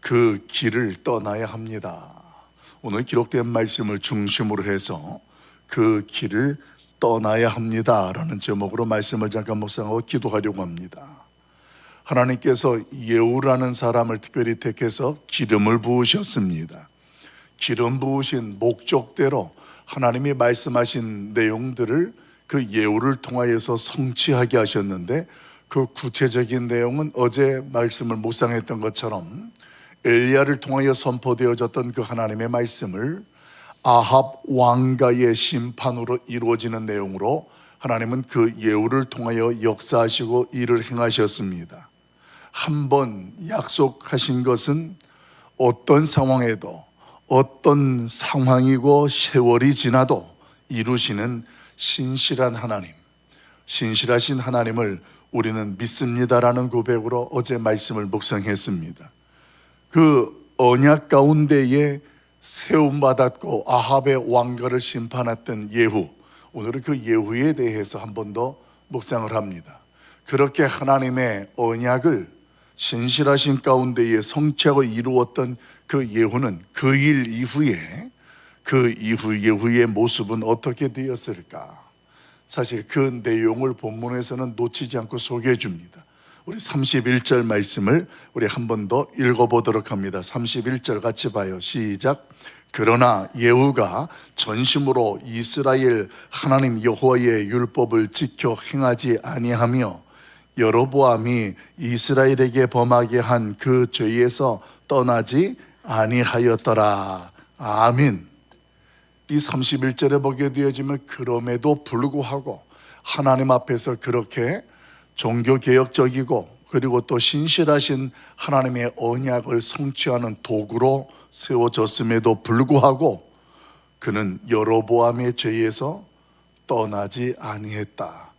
그 길을 떠나야 합니다. 오늘 기록된 말씀을 중심으로 해서 그 길을 떠나야 합니다 라는 제목으로 말씀을 잠깐 묵상하고 기도하려고 합니다. 하나님께서 예후라는 사람을 특별히 택해서 기름을 부으셨습니다. 기름 부으신 목적대로 하나님이 말씀하신 내용들을 그 예후를 통하여서 성취하게 하셨는데, 그 구체적인 내용은 어제 말씀을 묵상했던 것처럼 엘리야를 통하여 선포되어졌던 그 하나님의 말씀을 아합 왕가의 심판으로 이루어지는 내용으로 하나님은 그 예후를 통하여 역사하시고 일을 행하셨습니다. 한번 약속하신 것은 어떤 상황에도 어떤 상황이고 세월이 지나도 이루시는 신실한 하나님, 신실하신 하나님을 우리는 믿습니다라는 고백으로 어제 말씀을 묵상했습니다. 그 언약 가운데에 세움받았고 아합의 왕가를 심판했던 예후, 오늘은 그 예후에 대해서 한 번 더 묵상을 합니다. 그렇게 하나님의 언약을 신실하신 가운데에 성취하고 이루었던 그 예후는 그 일 이후에 예후의 모습은 어떻게 되었을까? 사실 그 내용을 본문에서는 놓치지 않고 소개해 줍니다. 우리 31절 말씀을 우리 한 번 더 읽어보도록 합니다. 31절 같이 봐요. 시작. 그러나 예후가 전심으로 이스라엘 하나님 여호와의 율법을 지켜 행하지 아니하며 여로보암이 이스라엘에게 범하게 한 그 죄에서 떠나지 아니하였더라. 아멘. 이 31절에 보게 되어지면 그럼에도 불구하고 하나님 앞에서 그렇게 종교개혁적이고 그리고 또 신실하신 하나님의 언약을 성취하는 도구로 세워졌음에도 불구하고 그는 여로보암의 죄에서 떠나지 아니했다.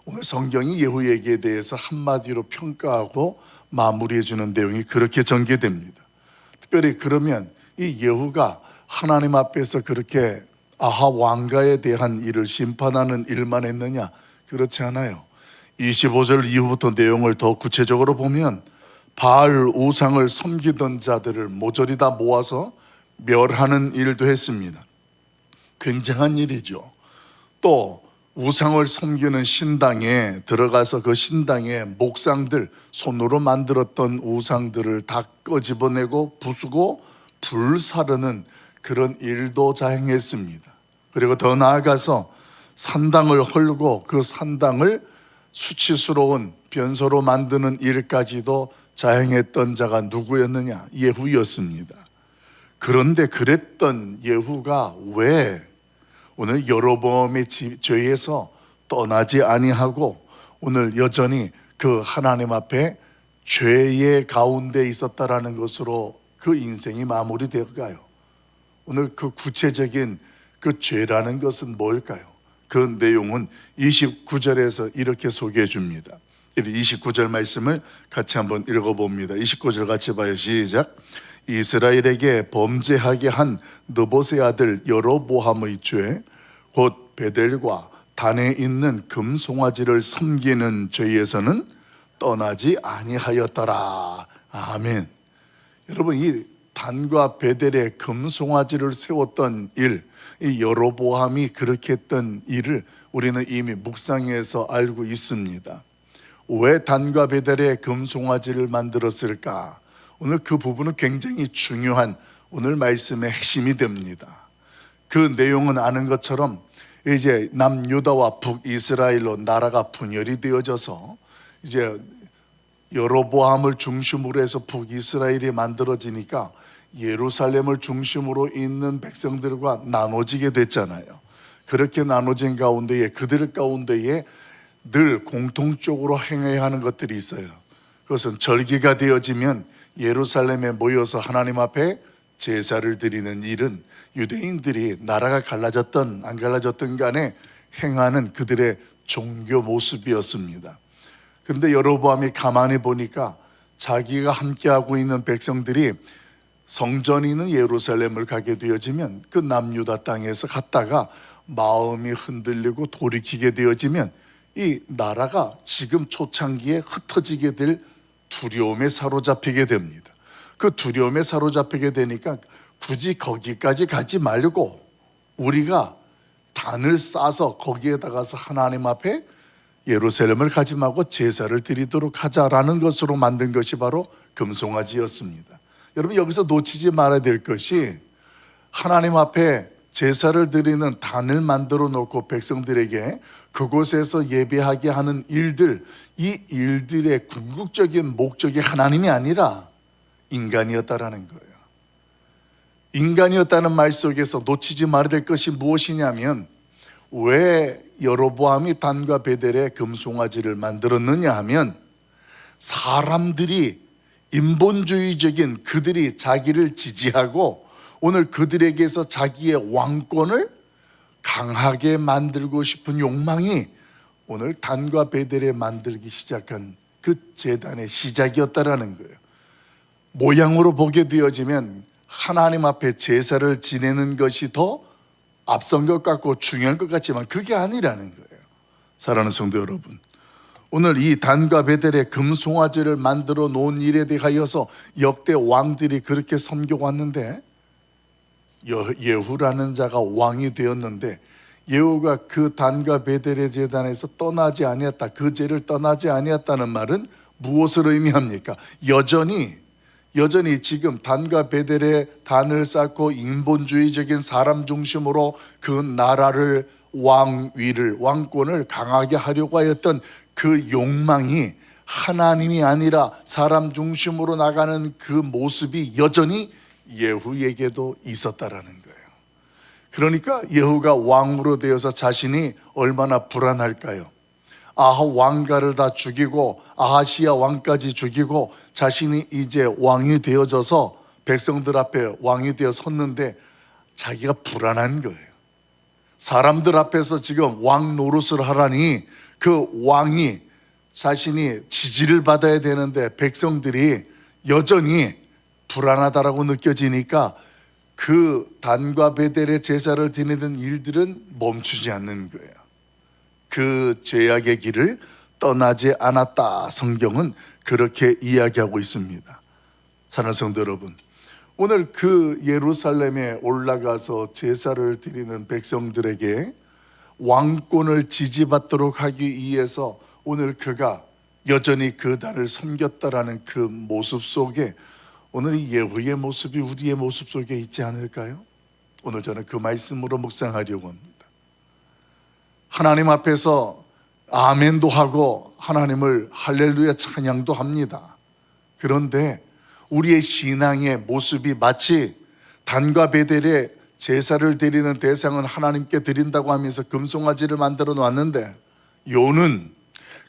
오늘 성경이 예후에게 대해서 한마디로 평가하고 마무리해 주는 내용이 그렇게 전개됩니다. 특별히 그러면 이 예후가 하나님 앞에서 그렇게 아합 왕가에 대한 일을 심판하는 일만 했느냐? 그렇지 않아요. 25절 이후부터 내용을 더 구체적으로 보면 바알 우상을 섬기던 자들을 모조리 다 모아서 멸하는 일도 했습니다. 굉장한 일이죠. 또 우상을 섬기는 신당에 들어가서 그 신당의 목상들, 손으로 만들었던 우상들을 다 끄집어내고 부수고 불사르는 그런 일도 자행했습니다. 그리고 더 나아가서 산당을 헐고 그 산당을 수치스러운 변소로 만드는 일까지도 자행했던 자가 누구였느냐? 예후였습니다. 그런데 그랬던 예후가 왜 오늘 여로보암의 죄에서 떠나지 아니하고 오늘 여전히 그 하나님 앞에 죄의 가운데 있었다라는 것으로 그 인생이 마무리되어가요? 오늘 그 구체적인 그 죄라는 것은 뭘까요? 그 내용은 29절에서 이렇게 소개해 줍니다. 29절 말씀을 같이 한번 읽어봅니다. 29절 같이 봐요. 시작. 이스라엘에게 범죄하게 한 느봇의 아들 여로보암의 죄, 곧 베델과 단에 있는 금송아지를 섬기는 죄에서는 떠나지 아니하였더라. 아멘. 여러분, 이 단과 베델에 금송아지를 세웠던 일, 이 여로보암이 그렇게 했던 일을 우리는 이미 묵상해서 알고 있습니다. 왜 단과 베델에 금송아지를 만들었을까? 오늘 그 부분은 굉장히 중요한 오늘 말씀의 핵심이 됩니다. 그 내용은 아는 것처럼 이제 남유다와 북이스라엘로 나라가 분열이 되어져서 이제 여로보암을 중심으로 해서 북이스라엘이 만들어지니까 예루살렘을 중심으로 있는 백성들과 나눠지게 됐잖아요. 그렇게 나눠진 가운데에 그들 가운데에 늘 공통적으로 행해야 하는 것들이 있어요. 그것은 절기가 되어지면 예루살렘에 모여서 하나님 앞에 제사를 드리는 일은 유대인들이 나라가 갈라졌던 안 갈라졌던 간에 행하는 그들의 종교 모습이었습니다. 그런데 여로보암이 가만히 보니까 자기가 함께하고 있는 백성들이 성전이 있는 예루살렘을 가게 되어지면 그 남유다 땅에서 갔다가 마음이 흔들리고 돌이키게 되어지면 이 나라가 지금 초창기에 흩어지게 될 두려움에 사로잡히게 됩니다. 그 두려움에 사로잡히게 되니까 굳이 거기까지 가지 말고 우리가 단을 싸서 거기에다가서 하나님 앞에 예루살렘을 가지 말고 제사를 드리도록 하자라는 것으로 만든 것이 바로 금송아지였습니다. 여러분, 여기서 놓치지 말아야 될 것이 하나님 앞에 제사를 드리는 단을 만들어 놓고 백성들에게 그곳에서 예배하게 하는 일들, 이 일들의 궁극적인 목적이 하나님이 아니라 인간이었다라는 거예요. 인간이었다는 말 속에서 놓치지 말아야 될 것이 무엇이냐면, 왜 여로보암이 단과 베델에 금송아지를 만들었느냐 하면, 사람들이 인본주의적인 그들이 자기를 지지하고 오늘 그들에게서 자기의 왕권을 강하게 만들고 싶은 욕망이 오늘 단과 베델에 만들기 시작한 그 제단의 시작이었다라는 거예요. 모양으로 보게 되어지면 하나님 앞에 제사를 지내는 것이 더 앞선 것 같고 중요한 것 같지만 그게 아니라는 거예요. 사랑하는 성도 여러분, 오늘 이 단과 베델의 금송아지를 만들어 놓은 일에 대하여서 역대 왕들이 그렇게 섬겨왔는데, 예후라는 자가 왕이 되었는데 예후가 그 단과 베델의 제단에서 떠나지 아니했다, 그 죄를 떠나지 아니했다는 말은 무엇을 의미합니까? 여전히 지금 단과 베델의 단을 쌓고 인본주의적인 사람 중심으로 그 나라를, 왕위를, 왕권을 강하게 하려고 하였던 그 욕망이 하나님이 아니라 사람 중심으로 나가는 그 모습이 여전히 예후에게도 있었다라는 거예요. 그러니까 예후가 왕으로 되어서 자신이 얼마나 불안할까요? 아합 왕가를 다 죽이고 아하시야 왕까지 죽이고 자신이 이제 왕이 되어져서 백성들 앞에 왕이 되어 섰는데 자기가 불안한 거예요. 사람들 앞에서 지금 왕 노릇을 하라니 그 왕이 자신이 지지를 받아야 되는데 백성들이 여전히 불안하다라고 느껴지니까 그 단과 베델의 제사를 드리는 일들은 멈추지 않는 거예요. 그 죄악의 길을 떠나지 않았다. 성경은 그렇게 이야기하고 있습니다. 사랑하는 성도 여러분, 오늘 그 예루살렘에 올라가서 제사를 드리는 백성들에게 왕권을 지지받도록 하기 위해서 오늘 그가 여전히 그 단을 섬겼다라는 그 모습 속에 오늘 이 예후의 모습이 우리의 모습 속에 있지 않을까요? 오늘 저는 그 말씀으로 묵상하려고 합니다. 하나님 앞에서 아멘도 하고 하나님을 할렐루야 찬양도 합니다. 그런데 우리의 신앙의 모습이 마치 단과 베델의 제사를 드리는 대상은 하나님께 드린다고 하면서 금송아지를 만들어 놨는데, 요는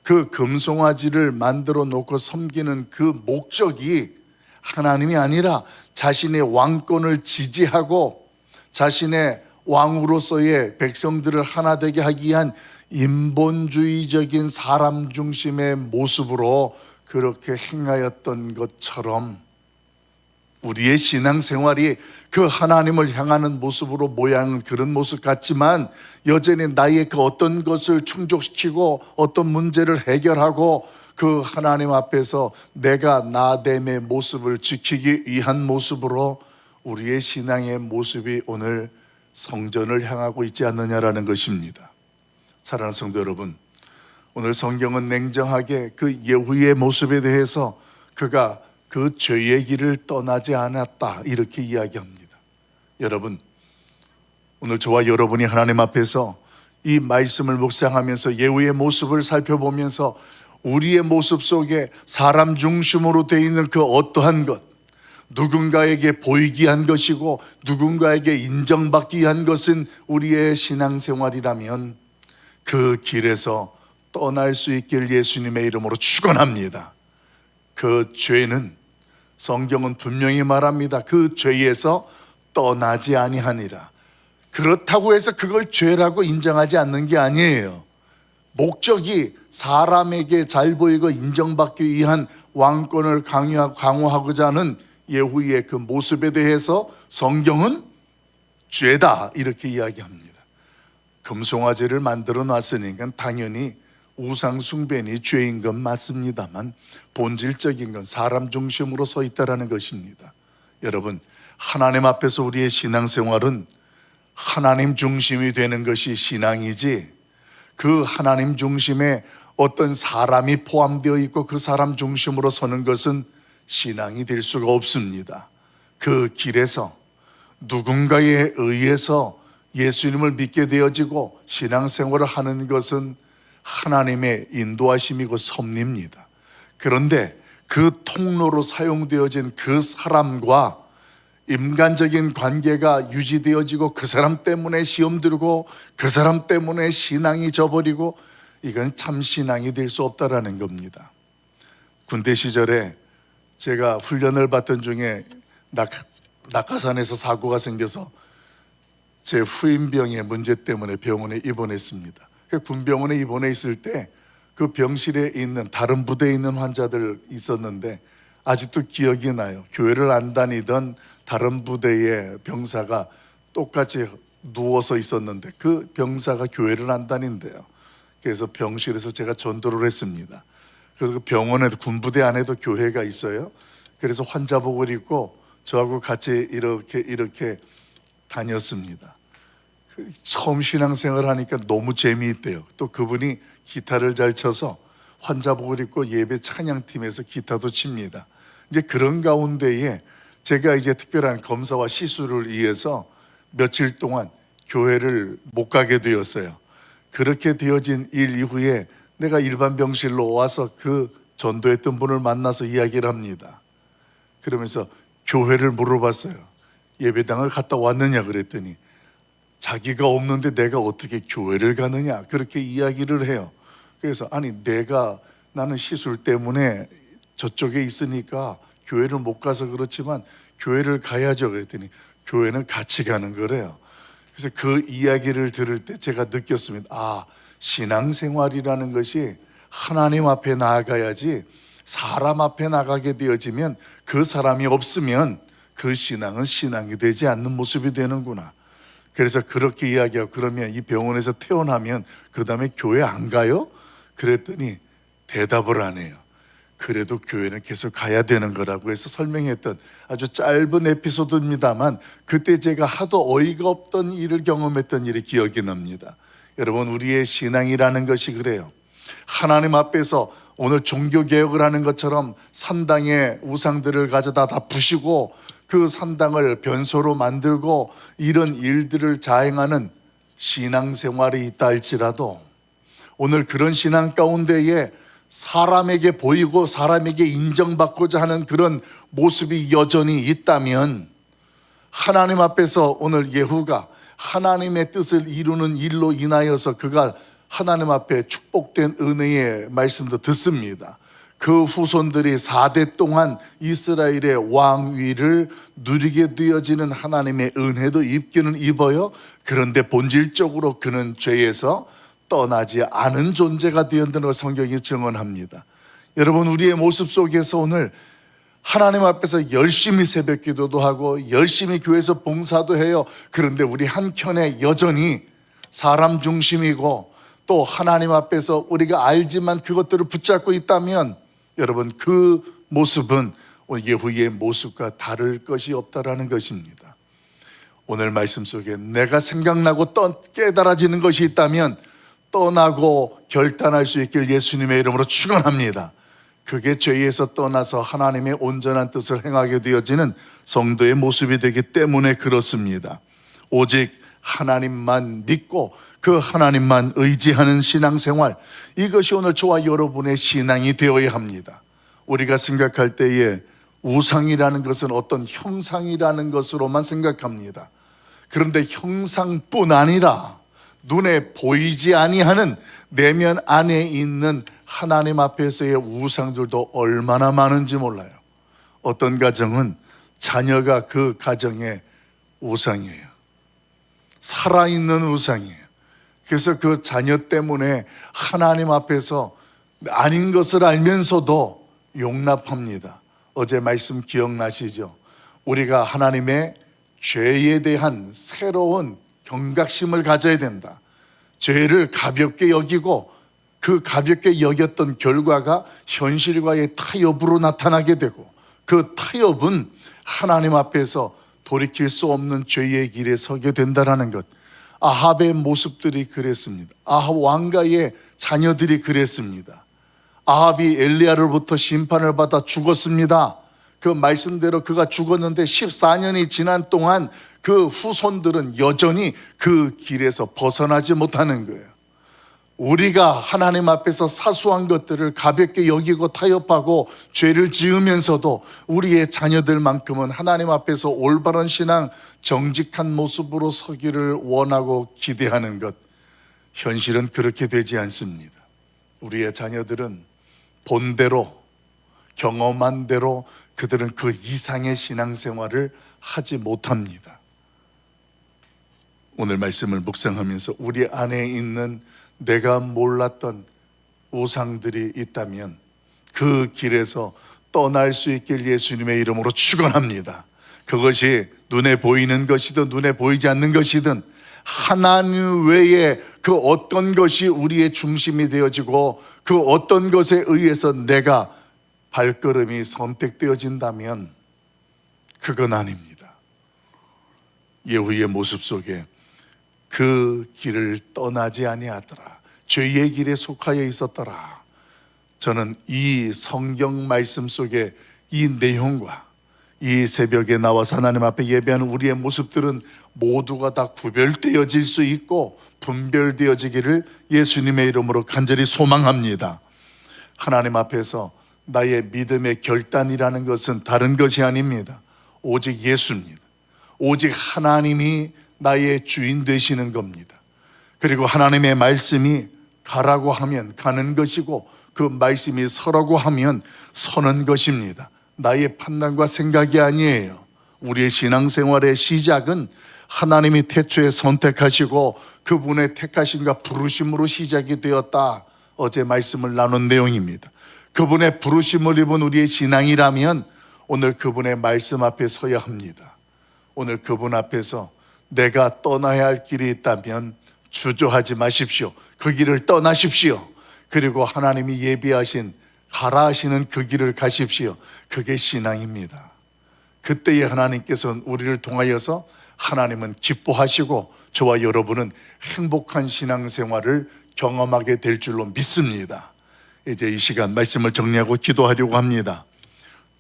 그 금송아지를 만들어 놓고 섬기는 그 목적이 하나님이 아니라 자신의 왕권을 지지하고 자신의 왕으로서의 백성들을 하나 되게 하기 위한 인본주의적인 사람 중심의 모습으로 그렇게 행하였던 것처럼 우리의 신앙생활이 그 하나님을 향하는 모습으로 모양은 그런 모습 같지만 여전히 나의 그 어떤 것을 충족시키고 어떤 문제를 해결하고 그 하나님 앞에서 내가 나됨의 모습을 지키기 위한 모습으로 우리의 신앙의 모습이 오늘 성전을 향하고 있지 않느냐라는 것입니다. 사랑하는 성도 여러분, 오늘 성경은 냉정하게 그 예후의 모습에 대해서 그가 그 죄의 길을 떠나지 않았다 이렇게 이야기합니다. 여러분, 오늘 저와 여러분이 하나님 앞에서 이 말씀을 묵상하면서 예후의 모습을 살펴보면서 우리의 모습 속에 사람 중심으로 되어 있는 그 어떠한 것, 누군가에게 보이기 위한 것이고 누군가에게 인정받기 위한 것은 우리의 신앙생활이라면 그 길에서 떠날 수 있길 예수님의 이름으로 축원합니다. 그 죄는 성경은 분명히 말합니다. 그 죄에서 떠나지 아니하니라. 그렇다고 해서 그걸 죄라고 인정하지 않는 게 아니에요. 목적이 사람에게 잘 보이고 인정받기 위한 왕권을 강화하고자 하는 예후의 그 모습에 대해서 성경은 죄다 이렇게 이야기합니다. 금송아지를 만들어 놨으니까 당연히 우상 숭배니 죄인 건 맞습니다만 본질적인 건 사람 중심으로 서 있다라는 것입니다. 여러분, 하나님 앞에서 우리의 신앙생활은 하나님 중심이 되는 것이 신앙이지, 그 하나님 중심에 어떤 사람이 포함되어 있고 그 사람 중심으로 서는 것은 신앙이 될 수가 없습니다. 그 길에서 누군가에 의해서 예수님을 믿게 되어지고 신앙생활을 하는 것은 하나님의 인도하심이고 섭리입니다. 그런데 그 통로로 사용되어진 그 사람과 인간적인 관계가 유지되어지고 그 사람 때문에 시험 들고 그 사람 때문에 신앙이 져버리고, 이건 참 신앙이 될 수 없다라는 겁니다. 군대 시절에 제가 훈련을 받던 중에 낙하산에서 사고가 생겨서 제 후임병의 문제 때문에 병원에 입원했습니다. 군병원에 입원해 있을 때 그 병실에 있는 다른 부대에 있는 환자들 있었는데 아직도 기억이 나요. 교회를 안 다니던 다른 부대의 병사가 똑같이 누워서 있었는데 그 병사가 교회를 안 다닌대요. 그래서 병실에서 제가 전도를 했습니다. 그래서 그 병원에도, 군부대 안에도 교회가 있어요. 그래서 환자복을 입고 저하고 같이 이렇게 다녔습니다. 처음 신앙생활을 하니까 너무 재미있대요. 또 그분이 기타를 잘 쳐서 환자복을 입고 예배 찬양팀에서 기타도 칩니다. 이제 그런 가운데에 제가 이제 특별한 검사와 시술을 위해서 며칠 동안 교회를 못 가게 되었어요. 그렇게 되어진 일 이후에 내가 일반 병실로 와서 그 전도했던 분을 만나서 이야기를 합니다. 그러면서 교회를 물어봤어요. 예배당을 갔다 왔느냐 그랬더니 자기가 없는데 내가 어떻게 교회를 가느냐 그렇게 이야기를 해요. 그래서 아니 나는 시술 때문에 저쪽에 있으니까 교회를 못 가서 그렇지만 교회를 가야죠 그랬더니 교회는 같이 가는 거래요. 그래서 그 이야기를 들을 때 제가 느꼈습니다. 아, 신앙생활이라는 것이 하나님 앞에 나아가야지 사람 앞에 나가게 되어지면 그 사람이 없으면 그 신앙은 신앙이 되지 않는 모습이 되는구나. 그래서 그렇게 이야기하고, 그러면 이 병원에서 퇴원하면 그 다음에 교회 안 가요? 그랬더니 대답을 안 해요. 그래도 교회는 계속 가야 되는 거라고 해서 설명했던 아주 짧은 에피소드입니다만 그때 제가 하도 어이가 없던 일을 경험했던 일이 기억이 납니다. 여러분, 우리의 신앙이라는 것이 그래요. 하나님 앞에서 오늘 종교개혁을 하는 것처럼 산당의 우상들을 가져다 다 부시고 그 산당을 변소로 만들고 이런 일들을 자행하는 신앙생활이 있다 할지라도 오늘 그런 신앙 가운데에 사람에게 보이고 사람에게 인정받고자 하는 그런 모습이 여전히 있다면 하나님 앞에서 오늘 예후가 하나님의 뜻을 이루는 일로 인하여서 그가 하나님 앞에 축복된 은혜의 말씀도 듣습니다. 그 후손들이 4대 동안 이스라엘의 왕위를 누리게 되어지는 하나님의 은혜도 입기는 입어요. 그런데 본질적으로 그는 죄에서 떠나지 않은 존재가 되었다는 걸 성경이 증언합니다. 여러분, 우리의 모습 속에서 오늘 하나님 앞에서 열심히 새벽 기도도 하고 열심히 교회에서 봉사도 해요. 그런데 우리 한켠에 여전히 사람 중심이고 또 하나님 앞에서 우리가 알지만 그것들을 붙잡고 있다면 여러분, 그 모습은 예후의 모습과 다를 것이 없다라는 것입니다. 오늘 말씀 속에 내가 생각나고 깨달아지는 것이 있다면 떠나고 결단할 수 있길 예수님의 이름으로 축원합니다. 그게 죄에서 떠나서 하나님의 온전한 뜻을 행하게 되어지는 성도의 모습이 되기 때문에 그렇습니다. 오직 하나님만 믿고 그 하나님만 의지하는 신앙생활, 이것이 오늘 저와 여러분의 신앙이 되어야 합니다. 우리가 생각할 때에 우상이라는 것은 어떤 형상이라는 것으로만 생각합니다. 그런데 형상뿐 아니라 눈에 보이지 아니하는 내면 안에 있는 하나님 앞에서의 우상들도 얼마나 많은지 몰라요. 어떤 가정은 자녀가 그 가정의 우상이에요. 살아있는 우상이에요. 그래서 그 자녀 때문에 하나님 앞에서 아닌 것을 알면서도 용납합니다. 어제 말씀 기억나시죠? 우리가 하나님의 죄에 대한 새로운 경각심을 가져야 된다. 죄를 가볍게 여기고 그 가볍게 여겼던 결과가 현실과의 타협으로 나타나게 되고, 그 타협은 하나님 앞에서 돌이킬 수 없는 죄의 길에 서게 된다는 것. 아합의 모습들이 그랬습니다. 아합 왕가의 자녀들이 그랬습니다. 아합이 엘리야로부터 심판을 받아 죽었습니다. 그 말씀대로 그가 죽었는데 14년이 지난 동안 그 후손들은 여전히 그 길에서 벗어나지 못하는 거예요. 우리가 하나님 앞에서 사소한 것들을 가볍게 여기고 타협하고 죄를 지으면서도 우리의 자녀들만큼은 하나님 앞에서 올바른 신앙, 정직한 모습으로 서기를 원하고 기대하는 것, 현실은 그렇게 되지 않습니다. 우리의 자녀들은 본대로, 경험한 대로 그들은 그 이상의 신앙생활을 하지 못합니다. 오늘 말씀을 묵상하면서 우리 안에 있는 내가 몰랐던 우상들이 있다면 그 길에서 떠날 수 있길 예수님의 이름으로 축원합니다. 그것이 눈에 보이는 것이든 눈에 보이지 않는 것이든 하나님 외에 그 어떤 것이 우리의 중심이 되어지고 그 어떤 것에 의해서 내가 발걸음이 선택되어진다면 그건 아닙니다. 예후의 모습 속에 그 길을 떠나지 아니하더라, 죄의 길에 속하여 있었더라. 저는 이 성경 말씀 속에 이 내용과 이 새벽에 나와서 하나님 앞에 예배하는 우리의 모습들은 모두가 다 구별되어질 수 있고 분별되어지기를 예수님의 이름으로 간절히 소망합니다. 하나님 앞에서 나의 믿음의 결단이라는 것은 다른 것이 아닙니다. 오직 예수입니다. 오직 하나님이 나의 주인 되시는 겁니다. 그리고 하나님의 말씀이 가라고 하면 가는 것이고 그 말씀이 서라고 하면 서는 것입니다. 나의 판단과 생각이 아니에요. 우리의 신앙생활의 시작은 하나님이 태초에 선택하시고 그분의 택하심과 부르심으로 시작이 되었다. 어제 말씀을 나눈 내용입니다. 그분의 부르심을 입은 우리의 신앙이라면 오늘 그분의 말씀 앞에 서야 합니다. 오늘 그분 앞에서 내가 떠나야 할 길이 있다면 주저하지 마십시오. 그 길을 떠나십시오. 그리고 하나님이 예비하신 가라 하시는 그 길을 가십시오. 그게 신앙입니다. 그때에 하나님께서는 우리를 통하여서 하나님은 기뻐하시고 저와 여러분은 행복한 신앙생활을 경험하게 될 줄로 믿습니다. 이제 이 시간 말씀을 정리하고 기도하려고 합니다.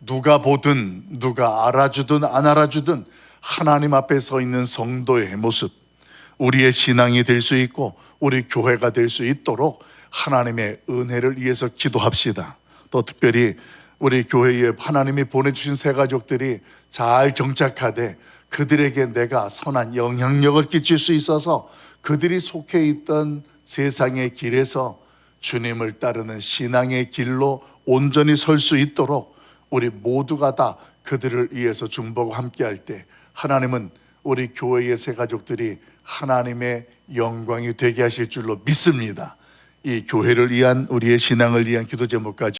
누가 보든 누가 알아주든 안 알아주든 하나님 앞에 서 있는 성도의 모습, 우리의 신앙이 될 수 있고 우리 교회가 될 수 있도록 하나님의 은혜를 위해서 기도합시다. 또 특별히 우리 교회에 하나님이 보내주신 새 가족들이 잘 정착하되 그들에게 내가 선한 영향력을 끼칠 수 있어서 그들이 속해 있던 세상의 길에서 주님을 따르는 신앙의 길로 온전히 설 수 있도록 우리 모두가 다 그들을 위해서 중보하고 함께 할 때 하나님은 우리 교회의 새 가족들이 하나님의 영광이 되게 하실 줄로 믿습니다. 이 교회를 위한 우리의 신앙을 위한 기도 제목까지